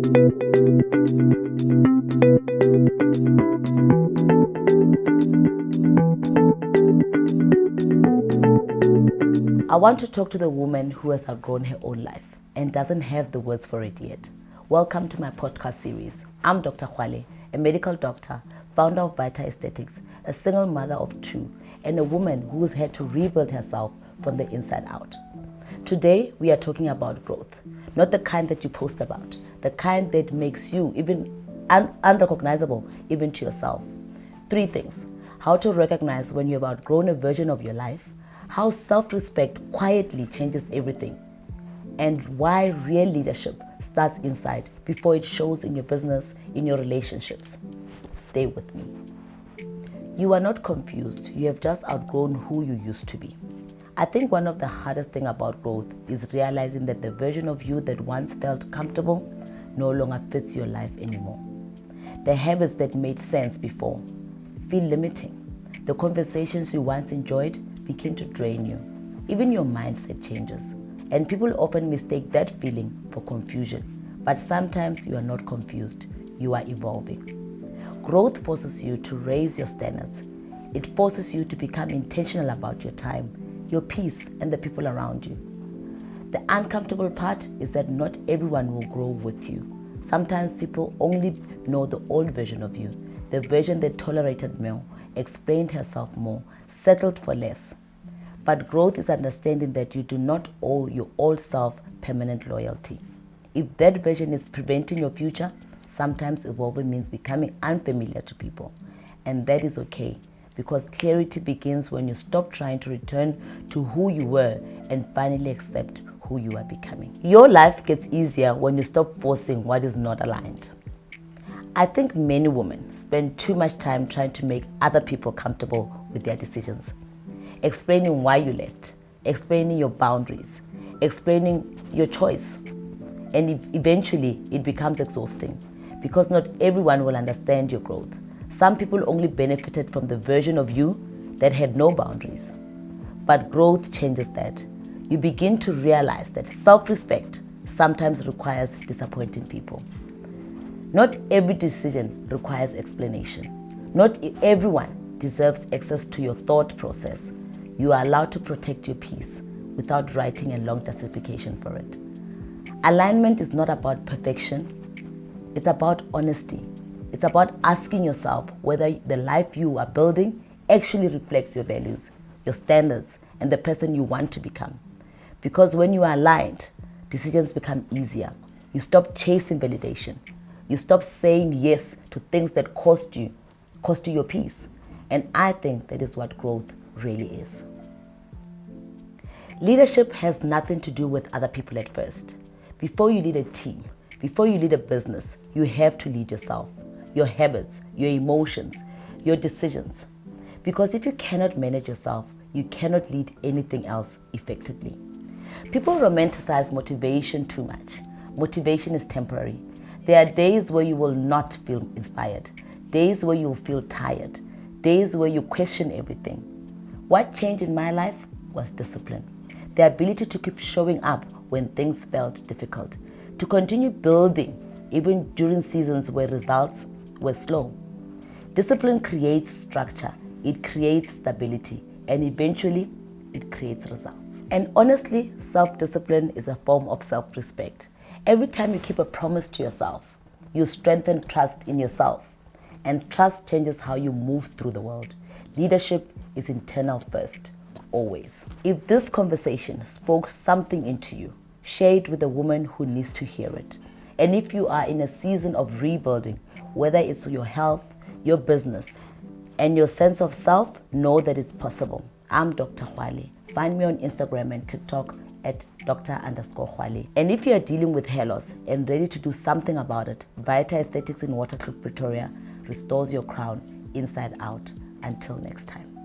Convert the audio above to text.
I want to talk to the woman who has outgrown her own life and doesn't have the words for it yet. Welcome to my podcast series. I'm Dr. Kgoale, a medical doctor, founder of VYTA Aesthetics, a single mother of two, and a woman who's had to rebuild herself from the inside out. Today, we are talking about growth, not the kind that you post about, the kind that makes you even unrecognizable even to yourself. 3 things: how to recognize when you've outgrown a version of your life, how self-respect quietly changes everything, and why real leadership starts inside before it shows in your business, in your relationships. Stay with me. You are not confused. You have just outgrown who you used to be. I think one of the hardest things about growth is realizing that the version of you that once felt comfortable no longer fits your life anymore. The habits that made sense before feel limiting. The conversations you once enjoyed begin to drain you. Even your mindset changes. And people often mistake that feeling for confusion. But sometimes you are not confused. You are evolving. Growth forces you to raise your standards. It forces you to become intentional about your time, your peace, and the people around you. The uncomfortable part is that not everyone will grow with you. Sometimes people only know the old version of you, the version that tolerated more, explained herself more, settled for less. But growth is understanding that you do not owe your old self permanent loyalty. If that version is preventing your future, sometimes evolving means becoming unfamiliar to people. And that is okay, because clarity begins when you stop trying to return to who you were and finally accept who you are becoming. Your life gets easier when you stop forcing what is not aligned. I think many women spend too much time trying to make other people comfortable with their decisions. Explaining why you left, explaining your boundaries, explaining your choice. And eventually it becomes exhausting because not everyone will understand your growth. Some people only benefited from the version of you that had no boundaries. But growth changes that. You begin to realize that self-respect sometimes requires disappointing people. Not every decision requires explanation. Not everyone deserves access to your thought process. You are allowed to protect your peace without writing a long justification for it. Alignment is not about perfection. It's about honesty. It's about asking yourself whether the life you are building actually reflects your values, your standards, and the person you want to become. Because when you are aligned, decisions become easier. You stop chasing validation. You stop saying yes to things that cost you your peace. And I think that is what growth really is. Leadership has nothing to do with other people at first. Before you lead a team, before you lead a business, you have to lead yourself, your habits, your emotions, your decisions. Because if you cannot manage yourself, you cannot lead anything else effectively. People romanticize motivation too much. Motivation is temporary. There are days where you will not feel inspired, days where you will feel tired, days where you question everything. What changed in my life was discipline. The ability to keep showing up when things felt difficult, to continue building even during seasons where results were slow. Discipline creates structure, it creates stability, and eventually it creates results. And honestly, self-discipline is a form of self-respect. Every time you keep a promise to yourself, you strengthen trust in yourself, and trust changes how you move through the world. Leadership is internal first, always. If this conversation spoke something into you, share it with a woman who needs to hear it. And if you are in a season of rebuilding, whether it's your health, your business, and your sense of self, know that it's possible. I'm Dr. Kgoale. Find me on Instagram and TikTok at Dr_Kgoale. And if you are dealing with hair loss and ready to do something about it, VYTA Aesthetics in Waterkloof, Pretoria restores your crown inside out. Until next time.